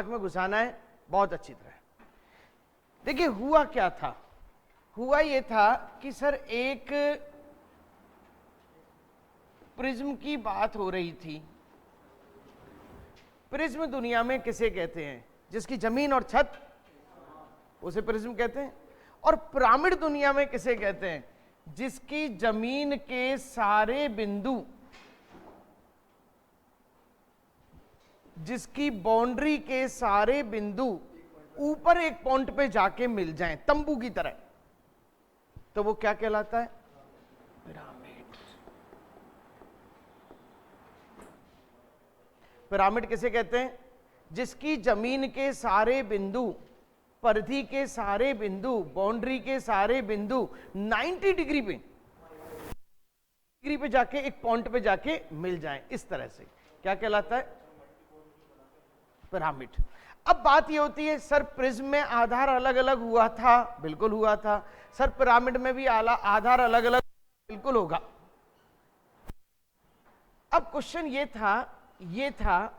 दिमाग में घुसाना है बहुत अच्छी तरह। देखिए हुआ क्या था, हुआ ये था कि सर एक प्रिज्म की बात हो रही थी। प्रिज्म दुनिया में किसे कहते हैं? जिसकी जमीन और छत, उसे प्रिज्म कहते हैं। और पिरामिड दुनिया में किसे कहते हैं? जिसकी जमीन के सारे बिंदु, जिसकी बाउंड्री के सारे बिंदु ऊपर एक पॉइंट पे जाके मिल जाएं तंबू की तरह, तो वो क्या कहलाता है? पिरामिड। पिरामिड किसे कहते हैं? जिसकी जमीन के सारे बिंदु, परिधि के सारे बिंदु, बाउंड्री के सारे बिंदु 90 डिग्री पे जाके एक पॉइंट पे जाके मिल जाएं, इस तरह से क्या कहलाता है? पिरामिड। अब बात ये होती है सर प्रिज्म में आधार अलग अलग हुआ था, बिल्कुल हुआ था। सर पिरामिड में भी आधार अलग अलग, बिल्कुल होगा। अब क्वेश्चन ये था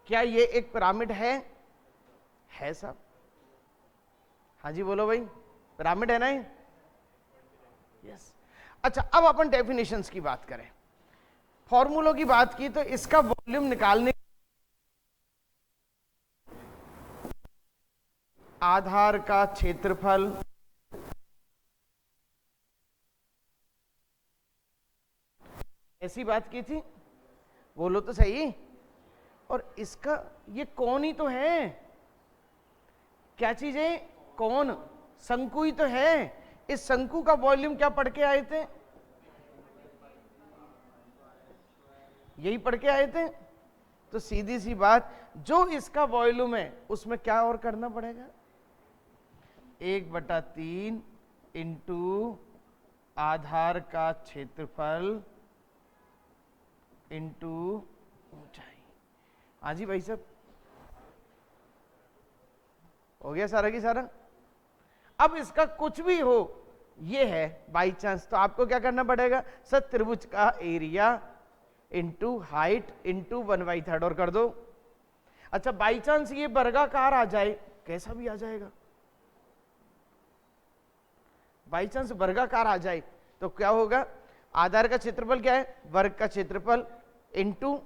क्या ये एक पिरामिड है? है साहब? हाँ जी बोलो भाई, पिरामिड है ना ये? यस। अच्छा, अब अपन डेफिनेशंस की बात करें, फॉर्मूलों की बात की, तो इसका वॉल्यूम निकालने, आधार का क्षेत्रफल, ऐसी बात की थी, बोलो तो सही। और इसका ये कौन ही तो है, क्या चीज है? कौन, शंकु ही तो है। इस शंकु का वॉल्यूम क्या पढ़ के आए थे? यही पढ़ के आए थे। तो सीधी सी बात, जो इसका वॉल्यूम है उसमें क्या और करना पड़ेगा? 1/3 इंटू आधार का क्षेत्रफल इंटू ऊंचाई। हाँ जी भाई साहब, हो गया सारा की सारा। अब इसका कुछ भी हो, ये है बाई चांस, तो आपको क्या करना पड़ेगा? सर त्रिभुज का एरिया इंटू हाइट इंटू 1/3 और कर दो। अच्छा, बाई चांस ये वर्गाकार आ जाए, कैसा भी आ जाएगा, बाई चांस वर्गाकार आ जाए तो क्या होगा? आधार का क्षेत्रफल क्या है? वर्ग का क्षेत्रफल इंटू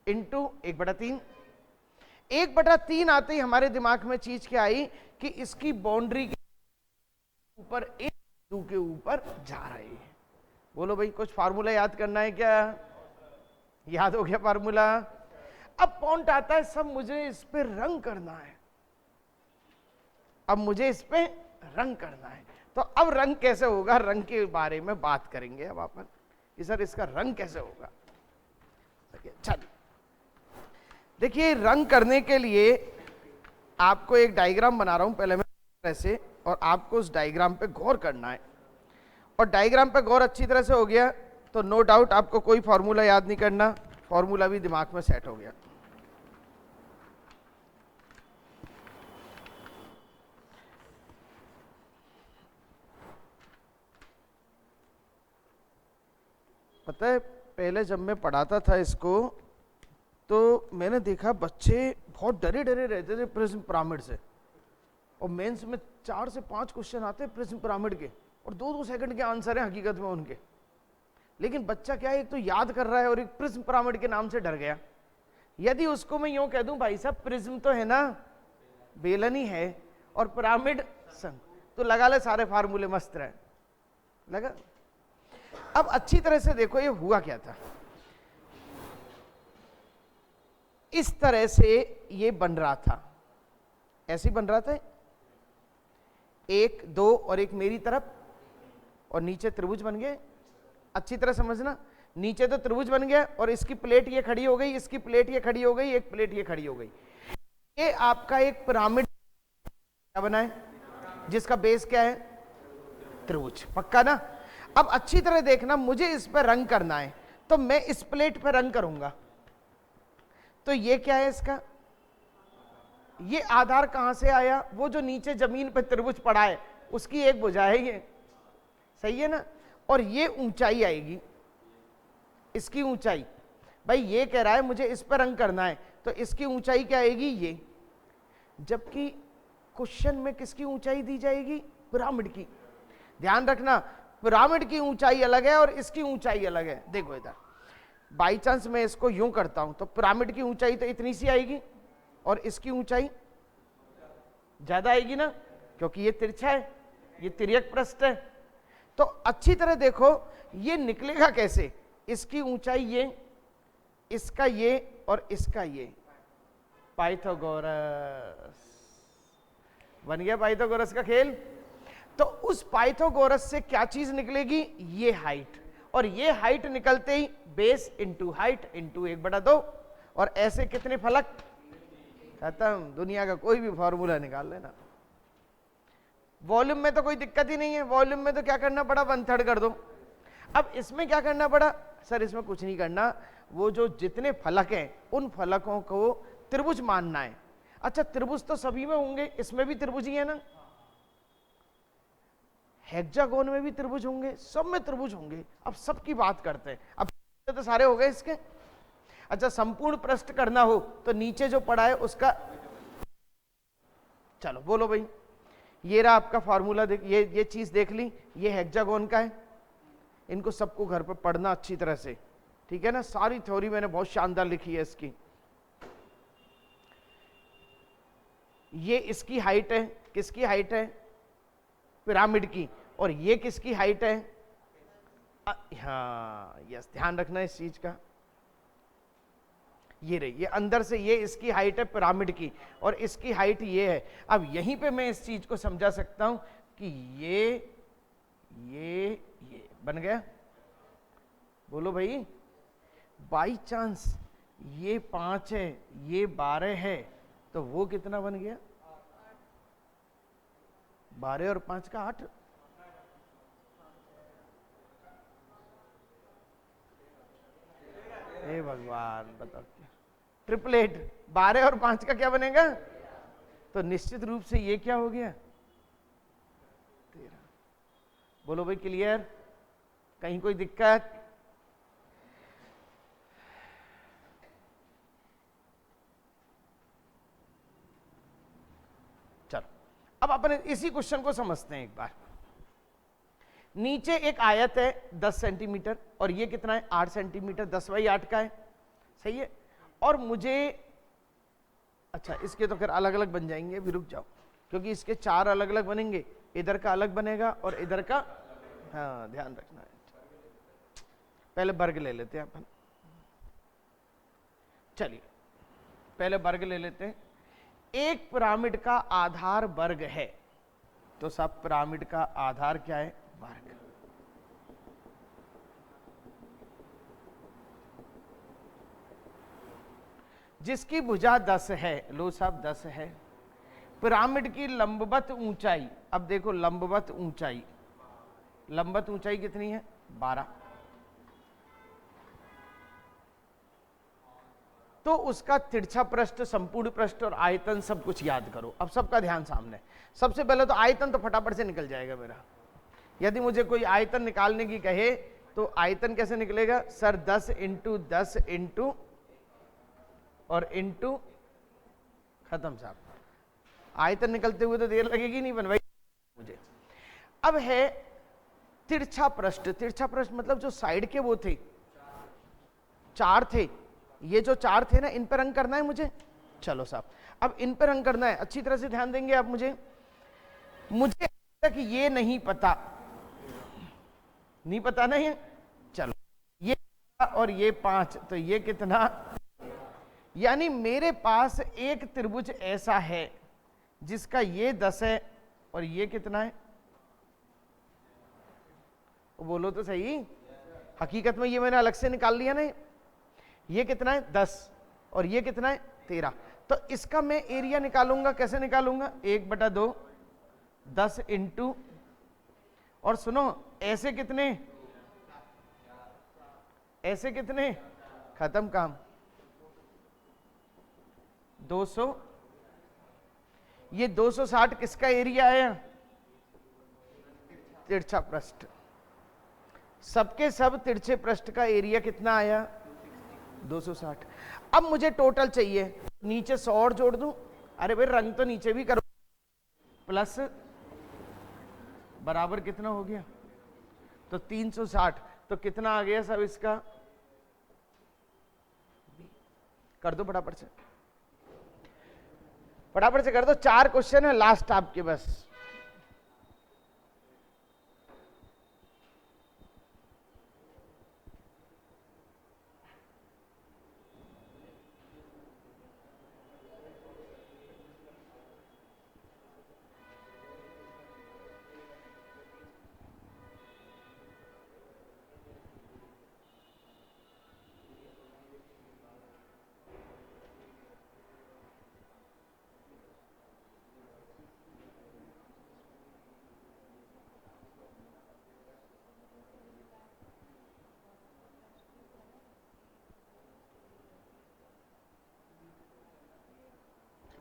1/3। 1/3 आते ही हमारे दिमाग में चीज क्या आई कि इसकी बाउंड्री के ऊपर एक बिंदु के ऊपर जा रही है। बोलो भाई, कुछ फार्मूला याद करना है क्या? याद हो गया फार्मूला? अब पॉइंट आता है, सब मुझे इस पे रंग करना है, अब मुझे इस पे रंग करना है। तो अब रंग कैसे होगा, रंग के बारे में बात करेंगे अब अपन कि सर इसका रंग कैसे होगा। चलिए देखिए, रंग करने के लिए आपको एक डायग्राम बना रहा हूं पहले मैं ऐसे, और आपको उस डायग्राम पे गौर करना है। और डायग्राम पे गौर अच्छी तरह से हो गया तो नो डाउट आपको कोई फॉर्मूला याद नहीं करना, फॉर्मूला भी दिमाग में सेट हो गया। पता है पहले जब मैं पढ़ाता था इसको तो मैंने देखा बच्चे बहुत डरे डरे रहते थे प्रिज्म पिरामिड से, और मेंस में 4 से 5 क्वेश्चन आते प्रिज्म पिरामिड के, और 2-2 सेकंड के आंसर हैं हकीकत में उनके। लेकिन बच्चा क्या है, एक तो याद कर रहा है और एक प्रिज्म पिरामिड के नाम से डर गया। यदि उसको मैं यूं कह दूं भाई साहब प्रिज्म तो है ना, बेलन ही है, और पिरामिड संग, तो लगा ले सारे फार्मूले मस्त रहे, लगा। अब अच्छी तरह से देखो ये हुआ क्या था। इस तरह से ये बन रहा था, ऐसे बन रहा था, 1 2 और एक मेरी तरफ, और नीचे त्रिभुज बन गए। अच्छी तरह समझना, नीचे तो त्रिभुज बन गया और इसकी प्लेट ये खड़ी हो गई, इसकी प्लेट ये खड़ी हो गई, एक प्लेट ये खड़ी हो गई। ये आपका एक पिरामिड क्या बना है, जिसका बेस क्या है? त्रिभुज। पक्का ना? अब अच्छी तरह देखना, मुझे इस पर रंग करना है तो मैं इस प्लेट पर रंग करूंगा। तो ये क्या है इसका, ये आधार कहां से आया? वो जो नीचे जमीन पर त्रिभुज पड़ा है उसकी एक भुजा है ये, सही है ना। और ये ऊंचाई आएगी, इसकी ऊंचाई भाई ये कह रहा है मुझे इस पर रंग करना है, तो इसकी ऊंचाई क्या आएगी, ये। जबकि क्वेश्चन में किसकी ऊंचाई दी जाएगी, पिरामिड की। ध्यान रखना, पिरामिड की ऊंचाई अलग है और इसकी ऊंचाई अलग है। देखो इधर, बाई चांस मैं इसको यूं करता हूं तो पिरामिड की ऊंचाई तो इतनी सी आएगी और इसकी ऊंचाई ज्यादा आएगी ना, क्योंकि ये तिरछा है, ये तिर्यक पृष्ठ है। तो अच्छी तरह देखो ये निकलेगा कैसे, इसकी ऊंचाई ये, इसका ये और इसका ये। पाइथागोरस बन गया, पाइथागोरस का खेल। तो उस पाइथागोरस से क्या चीज निकलेगी, ये हाइट, और ये हाइट निकलते ही बेस इंटू हाइट इंटू 1/2, और ऐसे कितने फलक, खत्म। दुनिया का कोई भी फॉर्मूला निकाल लेना। वॉल्यूम में तो कोई दिक्कत ही नहीं है, वॉल्यूम में तो क्या करना पड़ा, 1/3 कर दो। अब इसमें क्या करना पड़ा, सर इसमें कुछ नहीं करना, वो जो जितने फलक हैं उन फलकों को त्रिभुज मानना है। अच्छा त्रिभुज तो सभी में होंगे, इसमें भी त्रिभुज ही है ना, हेक्सागोन में भी त्रिभुज होंगे, सब में त्रिभुज होंगे। अब सबकी बात करते हैं, अब तो सारे हो गए इसके। अच्छा संपूर्ण पृष्ठ करना हो तो नीचे जो पड़ा है उसका, चलो बोलो भाई, ये रहा आपका फॉर्मूला। देख ये चीज देख ली, ये हेक्सागोन का है। इनको सबको घर पर पढ़ना अच्छी तरह से, ठीक है ना। सारी थ्योरी मैंने बहुत शानदार लिखी है इसकी। ये इसकी हाइट है, किसकी हाइट है, पिरामिड की। और ये किसकी हाइट है, हाँ यस, ध्यान रखना इस चीज का। ये रही, ये अंदर से ये इसकी हाइट है पिरामिड की, और इसकी हाइट ये है। अब यहीं पे मैं इस चीज को समझा सकता हूं कि ये बन गया। बोलो भाई, बाई चांस ये 5 है, ये 12 है, तो वो कितना बन गया, 12 और 5 का 8। हे भगवान बताओ, ट्रिपलेट 12 और 5 का क्या बनेगा, तो निश्चित रूप से ये क्या हो गया, 13। बोलो भाई क्लियर, कहीं कोई दिक्कत। चलो अब अपन इसी क्वेश्चन को समझते हैं एक बार। नीचे एक आयत है 10 सेंटीमीटर, और ये कितना है 8 सेंटीमीटर, 10/8 का है, सही है। और मुझे, अच्छा इसके तो फिर अलग अलग बन जाएंगे, भी रुक जाओ, क्योंकि इसके 4 अलग अलग बनेंगे, इधर का अलग बनेगा और इधर का, हाँ ध्यान रखना है। पहले वर्ग ले लेते हैं अपन, चलिए पहले वर्ग ले लेते हैं। एक पिरामिड का आधार वर्ग है, तो सब पिरामिड का आधार क्या है, वर्ग। जिसकी भुजा 10 है, लो साहब 10 है। पिरामिड की लंबवत ऊंचाई, अब देखो लंबवत ऊंचाई, लंबवत ऊंचाई कितनी है 12। तो उसका तिरछा पृष्ठ, संपूर्ण पृष्ठ और आयतन सब कुछ याद करो। अब सबका ध्यान सामने। सबसे पहले तो आयतन तो फटाफट से निकल जाएगा मेरा। यदि मुझे कोई आयतन निकालने की कहे तो आयतन कैसे निकलेगा, सर 10 इंटू 10 इंटू और इंटू, खत्म साहब। आयतन निकलते हुए तो देर लगेगी नहीं बनवाई मुझे। अब है तिरछा पृष्ठ। तिरछा पृष्ठ मतलब जो साइड के वो थे, 4 थे, ये जो 4 थे ना, इन पर रंग करना है मुझे। चलो साहब अब इन पर रंग करना है, अच्छी तरह से ध्यान देंगे आप। मुझे तक ये नहीं पता, नहीं पता नहीं है। चलो ये और ये 5, तो ये कितना, यानी मेरे पास एक त्रिभुज ऐसा है जिसका ये 10 है और ये कितना है, बोलो तो सही। हकीकत में ये मैंने अलग से निकाल लिया ना, ये कितना है 10 और ये कितना है 13। तो इसका मैं एरिया निकालूंगा, कैसे निकालूंगा, 1/2 10 इंटू, और सुनो ऐसे कितने, ऐसे कितने, खत्म काम, 200। ये 260 किसका एरिया आया, तिरछा पृष्ठ। सबके सब तिरछे पृष्ठ का एरिया कितना आया, 260। अब मुझे टोटल चाहिए, नीचे 100 और जोड़ दूं। अरे भाई रंग तो नीचे भी करो, प्लस बराबर कितना हो गया, तो 360। तो कितना आ गया सब इसका, कर दो फटाफट से, फटाफट से कर दो। 4 क्वेश्चन है लास्ट आपके बस।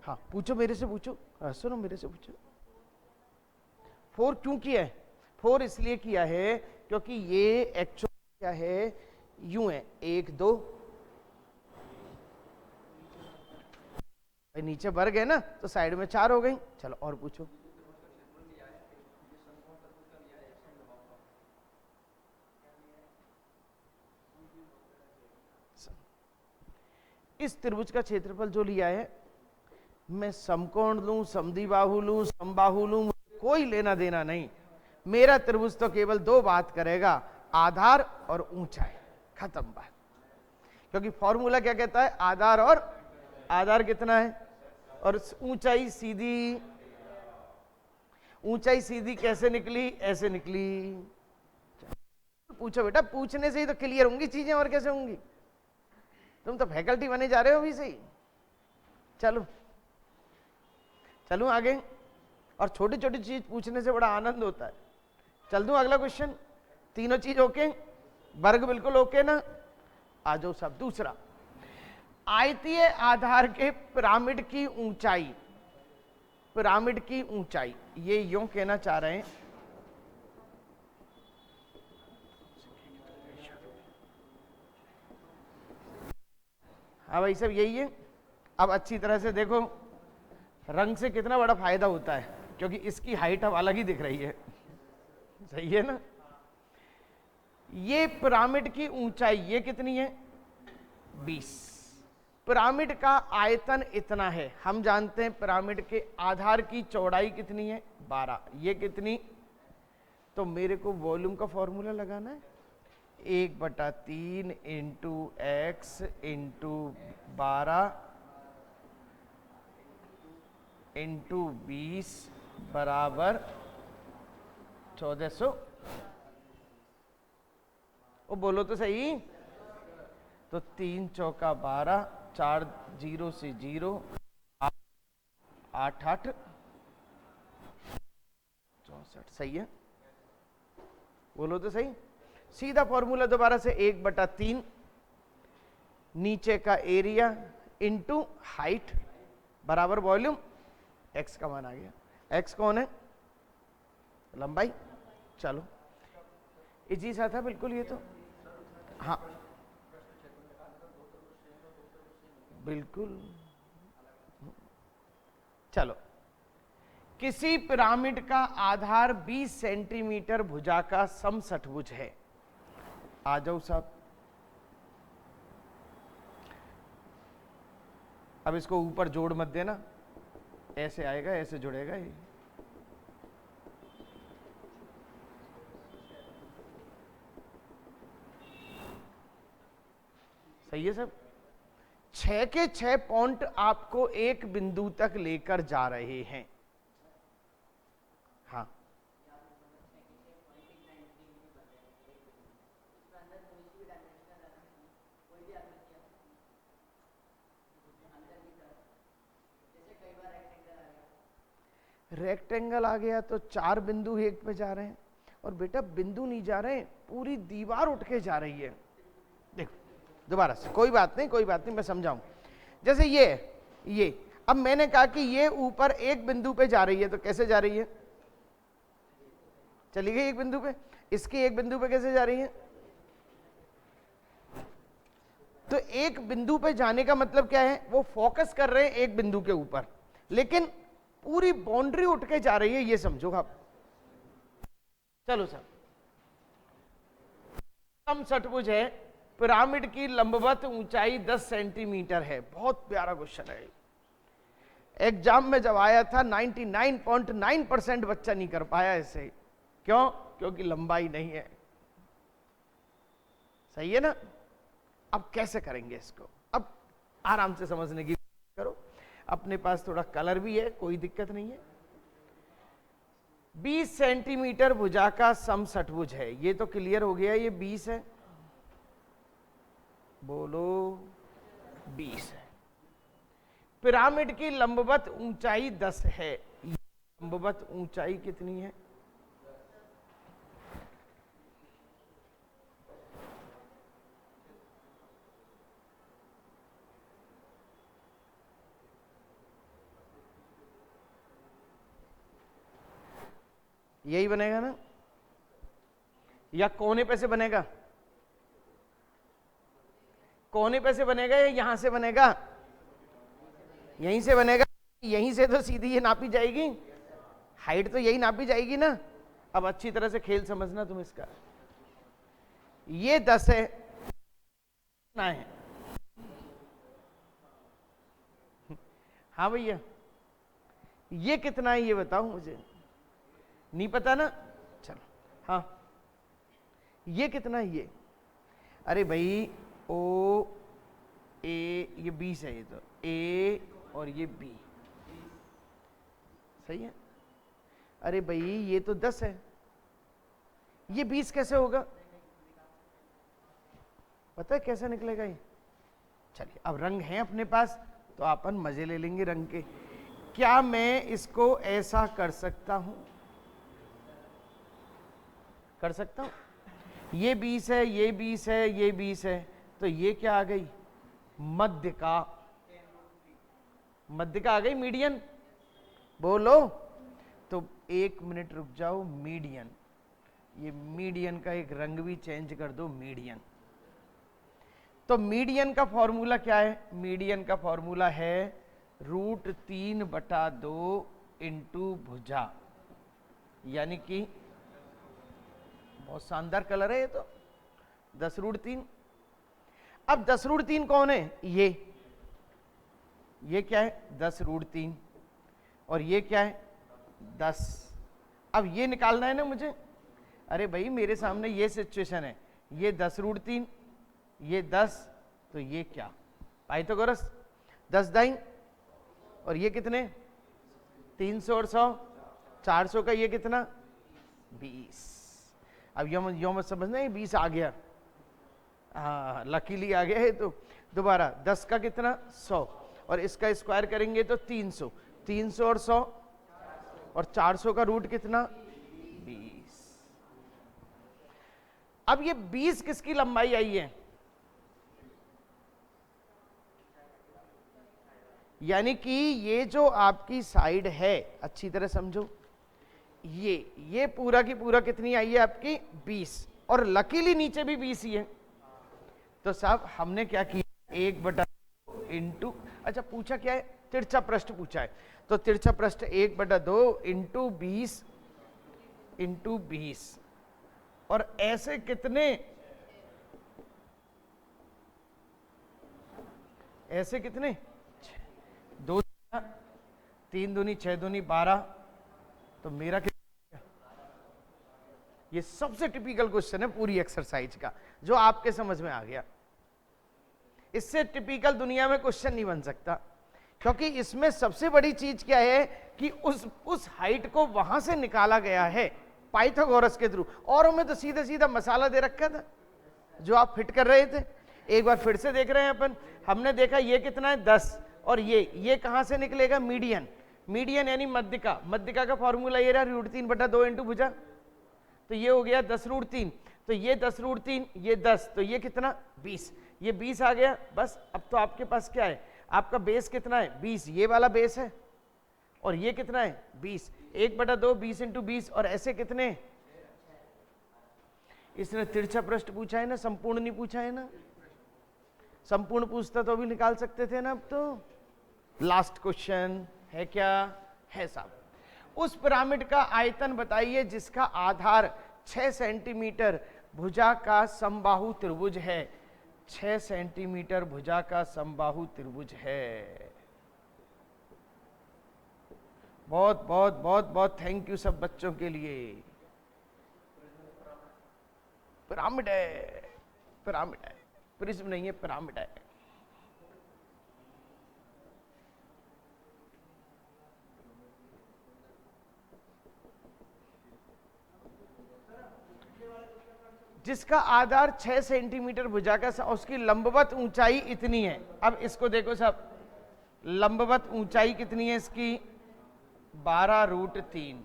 हाँ पूछो, मेरे से पूछो, सुनो मेरे से पूछो। 4 क्यों किया है? 4 इसलिए किया है क्योंकि ये एक्चुअल क्या है, यूं है 1 2, भाई नीचे भर गए ना तो साइड में 4 हो गई। चलो और पूछो। इस त्रिभुज का क्षेत्रफल जो लिया है, मैं समकोण लूं, समद्विबाहु लूं, समबाहु लूं, कोई लेना देना नहीं। मेरा त्रिभुज तो केवल 2 बात करेगा, आधार और ऊंचाई, खत्म बात। क्योंकि फॉर्मूला क्या कहता है, आधार और आधार कितना है, और ऊंचाई सीधी। ऊंचाई सीधी कैसे निकली, ऐसे निकली। पूछो बेटा, पूछने से ही तो क्लियर होंगी चीजें, और कैसे होंगी? तुम तो फैकल्टी बने जा रहे हो अभी से ही। चलो चलूं आगे, और छोटी छोटी चीज पूछने से बड़ा आनंद होता है। चल दूं अगला क्वेश्चन। तीनों चीज ओके, वर्ग बिल्कुल ओके ना? आ जाओ सब। दूसरा, आयतीय आधार के पिरामिड की ऊंचाई, पिरामिड की ऊंचाई, ये यूं कहना चाह रहे हैं, हाँ भाई सब यही है। अब अच्छी तरह से देखो, रंग से कितना बड़ा फायदा होता है, क्योंकि इसकी हाइट अब अलग ही दिख रही है, सही है ना? ये पिरामिड की ऊंचाई ये कितनी है, 20। पिरामिड का आयतन इतना है, हम जानते हैं पिरामिड के आधार की चौड़ाई कितनी है, 12। ये कितनी, तो मेरे को वॉल्यूम का फॉर्मूला लगाना है, 1/3 इंटू एक्स इंटू 12 इंटू 20 बराबर 1400। वो बोलो तो सही। तो 3 चौका 12, 4 0 से 0, 8 8 64। सही है, बोलो तो सही। सीधा फॉर्मूला दोबारा से, 1/3 नीचे का एरिया इंटू हाइट बराबर वॉल्यूम। एक्स का मान आ गया। एक्स कौन है, लंबाई। चलो इजी सा था बिल्कुल ये तो। हाँ बिल्कुल। चलो, किसी पिरामिड का आधार 20 सेंटीमीटर भुजा का समषटभुज है। आ जाओ साहब। अब इसको ऊपर जोड़ मत देना, ऐसे आएगा, ऐसे जुड़ेगा ये। सही है सब। 6 के 6 पॉइंट आपको एक बिंदु तक लेकर जा रहे हैं। हाँ रेक्टेंगल आ गया तो 4 बिंदु एक पे जा रहे हैं, और बेटा बिंदु नहीं जा रहे, पूरी दीवार उठ के जा रही है। देखो दोबारा से, कोई बात नहीं कोई बात नहीं, मैं समझाऊं। जैसे ये अब मैंने कहा कि ये ऊपर एक बिंदु पे जा रही है, तो कैसे जा रही है, चली गई एक बिंदु पे। इसकी एक बिंदु पे कैसे जा रही है, तो तो एक बिंदु पे जाने का मतलब क्या है, वो फोकस कर रहे हैं एक बिंदु के ऊपर, लेकिन पूरी बाउंड्री उठ के जा रही है, ये समझो आप। चलो सर, समषटभुज है, पिरामिड की लंबवत ऊंचाई 10 सेंटीमीटर है। बहुत प्यारा क्वेश्चन है, एग्जाम में जब आया था 99.9% बच्चा नहीं कर पाया इसे। क्यों? क्योंकि लंबाई नहीं है। सही है ना? अब कैसे करेंगे इसको? अब आराम से समझने की करो, अपने पास थोड़ा कलर भी है, कोई दिक्कत नहीं है। 20 सेंटीमीटर भुजा का समषटभुज है, ये तो क्लियर हो गया, ये 20 है, बोलो 20 है। पिरामिड की लंबवत ऊंचाई 10 है, लंबवत ऊंचाई कितनी है? यही बनेगा ना, या कोने पे से बनेगा? कोने पे से बनेगा या यहां से बनेगा? यहीं से बनेगा। यहीं से तो सीधी ये नापी जाएगी, हाइट तो यही नापी जाएगी ना। अब अच्छी तरह से खेल समझना तुम इसका। ये 10 है, ना है? हाँ भैया, ये कितना है ये बताओ मुझे, नहीं पता ना? चलो, हाँ, ये कितना है ये? अरे भाई, ओ ए, ये 20 है, ये तो ए और ये बी, सही है। अरे भाई, ये तो 10 है, ये 20 कैसे होगा? पता है कैसे निकलेगा ये? चलिए, अब रंग है अपने पास तो अपन मजे ले लेंगे रंग के। क्या मैं इसको ऐसा कर सकता हूं? कर सकता हूं। ये 20 है, ये 20 है, ये 20 है, तो ये क्या आ गई? मध्य का, मध्य का आ गई, मीडियन। बोलो तो 1 मिनट रुक जाओ, मीडियन, ये मीडियन का एक रंग भी चेंज कर दो, मीडियन। तो मीडियन का फॉर्मूला क्या है? मीडियन का फॉर्मूला है √3/2 इंटू भुजा, यानी कि बहुत शानदार कलर है ये तो, 10√3। अब 10√3 कौन है? ये क्या है? 10√3, और ये क्या है? 10। अब ये निकालना है ना मुझे। अरे भाई, मेरे सामने ये सिचुएशन है, ये 10√3, ये 10, तो ये क्या? पाइथागोरस, 10 दाई, और ये कितने? 300 और 100, 400 का ये कितना? 20। अब यो मत समझना ये 20 आ गया, हाँ लकीली आ गया है। तो दोबारा 10 का कितना? 100, और इसका स्क्वायर करेंगे तो 300, 300 और 100, और 400 का रूट कितना? 20। अब ये 20 किसकी लंबाई आई है? यानी कि ये जो आपकी साइड है, अच्छी तरह समझो, ये पूरा की पूरा कितनी आई है आपकी? 20, और लकीली नीचे भी 20 ही है। तो साहब हमने क्या किया? 1/2 इंटू, अच्छा पूछा क्या है? तिरछा पृष्ठ पूछा है, तो तिरछा पृष्ठ 1/2 इंटू 20 इंटू 20, और ऐसे कितने? ऐसे कितने? 2, 3 दूनी 6 दूनी 12, तो मेरा कितना? ये सबसे टिपिकल क्वेश्चन है पूरी एक्सरसाइज का, जो आपके समझ में आ गया। इससे टिपिकल दुनिया में क्वेश्चन नहीं बन सकता, क्योंकि इसमें सबसे बड़ी चीज क्या है कि उस हाइट को वहां से निकाला गया है पाइथागोरस के थ्रू, और हमें तो सीधा सीधा मसाला दे रखा था जो आप फिट कर रहे थे। एक बार फिर से देख रहे हैं अपन, हमने देखा ये कितना है? 10, और ये कहां से निकलेगा? मीडियन, मीडियन यानी मध्यिका, मध्यिका का फॉर्मूला ये रहा √3/2 इंटू भुजा, तो ये हो गया 10√3, तो ये 10√3, ये 10, तो ये कितना? 20, ये 20 आ गया। बस अब तो आपके पास क्या है? आपका बेस कितना है? 20, ये वाला बेस है, और ये कितना है? 20, 1/2, 20 इंटू 20, और ऐसे कितने? इसने तिरछा पृष्ठ पूछा है ना, संपूर्ण नहीं पूछा है ना। संपूर्ण पूछता तो भी निकाल सकते थे ना। अब तो लास्ट क्वेश्चन है, क्या है साहब? उस पिरामिड का आयतन बताइए जिसका आधार 6 सेंटीमीटर भुजा का समबाहु त्रिभुज है। 6 सेंटीमीटर भुजा का समबाहु त्रिभुज है। बहुत बहुत बहुत बहुत थैंक यू सब बच्चों के लिए। पिरामिड है, पिरामिड है, प्रिज्म नहीं है, पिरामिड है। जिसका आधार 6 सेंटीमीटर भुजा का, उसकी लंबवत ऊंचाई इतनी है। अब इसको देखो सब, लंबवत ऊंचाई कितनी है इसकी? 12√3।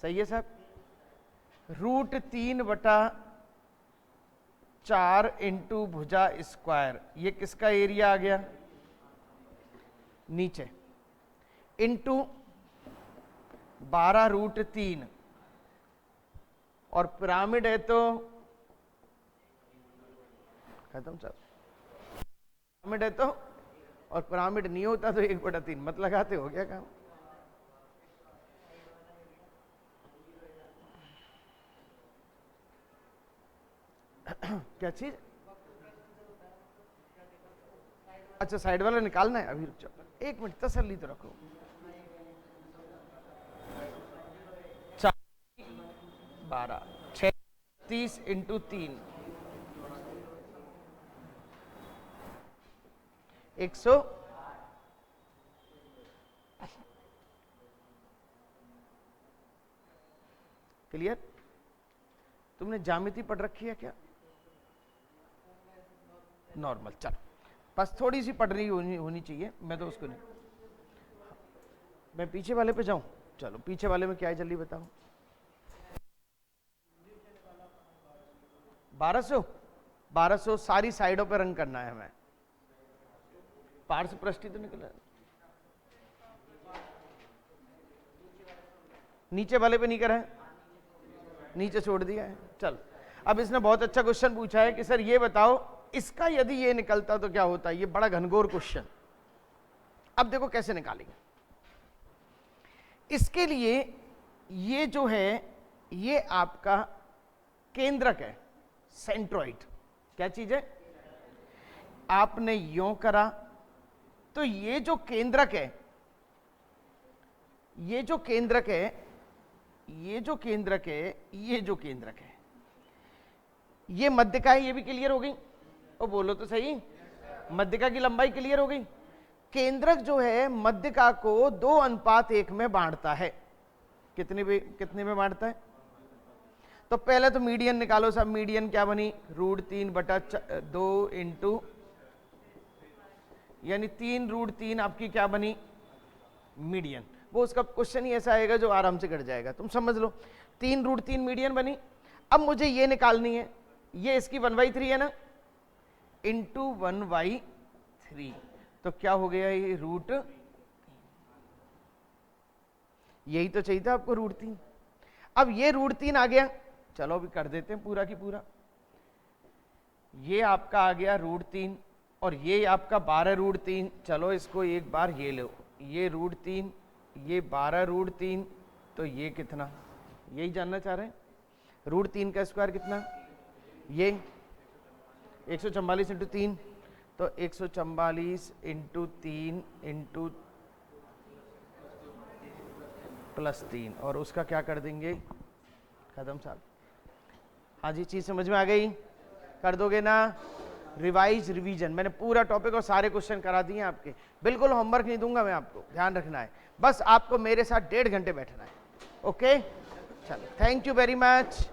सही है साहब? √3/4 इंटू भुजा स्क्वायर, ये किसका एरिया आ गया? नीचे, इंटू 12√3, और पिरामिड है तो खत्म साहब। पिरामिड है तो, और पिरामिड नहीं होता तो 1/3 मत लगाते, हो गया काम। क्या चीज? अच्छा, साइड वाला निकालना है, अभी रुक जाओ, 1 मिनट तसल्ली तो रखो। 12 6 30 इंटू 3 100। क्लियर? तुमने ज्यामिति पढ़ रखी है क्या? नॉर्मल, चलो बस थोड़ी सी पढ़ रही होनी चाहिए, मैं तो उसको नहीं। मैं पीछे वाले पे जाऊं? चलो पीछे वाले में क्या है जल्दी बताओ। 1200 सारी साइडों पे रंग करना है हमें। पार्श्व पृष्ठी तो निकला, नीचे वाले पे नहीं करा है, नीचे छोड़ दिया है। चल, अब इसने बहुत अच्छा क्वेश्चन पूछा है कि सर ये बताओ इसका यदि ये निकलता तो क्या होता। ये बड़ा घनघोर क्वेश्चन। अब देखो कैसे निकालेंगे। इसके लिए ये जो है ये आपका केंद्रक है, सेंट्रॉइड। क्या चीज है? आपने यों करा तो ये जो केंद्रक है, ये जो केंद्रक है, ये जो केंद्रक है, ये जो केंद्रक है, ये मध्यका है। ये भी क्लियर हो गई? ओ बोलो तो सही, मध्यका की लंबाई क्लियर हो गई। केंद्रक जो है मध्यका को 2:1 में बांटता है। कितने में बांटता है? तो पहले तो मीडियन निकालो सब। मीडियन क्या बनी? √3/2 इंटू, यानी 3√3 आपकी क्या बनी? मीडियन। वो उसका क्वेश्चन ही ऐसा आएगा जो आराम से कट जाएगा, तुम समझ लो। 3√3 मीडियन बनी। अब मुझे ये निकालनी है, ये इसकी 1/3 है ना, इंटू 1/3, तो क्या हो गया ये? रूट। यही तो चाहिए था आपको, √3। अब ये √3 आ गया, चलो अभी कर देते हैं पूरा की पूरा। ये आपका आ गया √3 और ये आपका 12√3। चलो इसको एक बार ये लो, ये √3, ये 12√3, तो ये कितना? यही जानना चाह रहे हैं। √3 का स्क्वायर कितना? ये 144 इंटू 3, तो 144 इंटू 3 इंटू +3, और उसका क्या कर देंगे? खत्म साहब। हाँ जी, चीज समझ में आ गई? कर दोगे ना? रिवीजन मैंने पूरा टॉपिक और सारे क्वेश्चन करा दिए आपके। बिल्कुल होमवर्क नहीं दूंगा मैं आपको, ध्यान रखना है। बस आपको मेरे साथ 1.5 घंटे बैठना है। ओके, चलो, थैंक यू वेरी मच।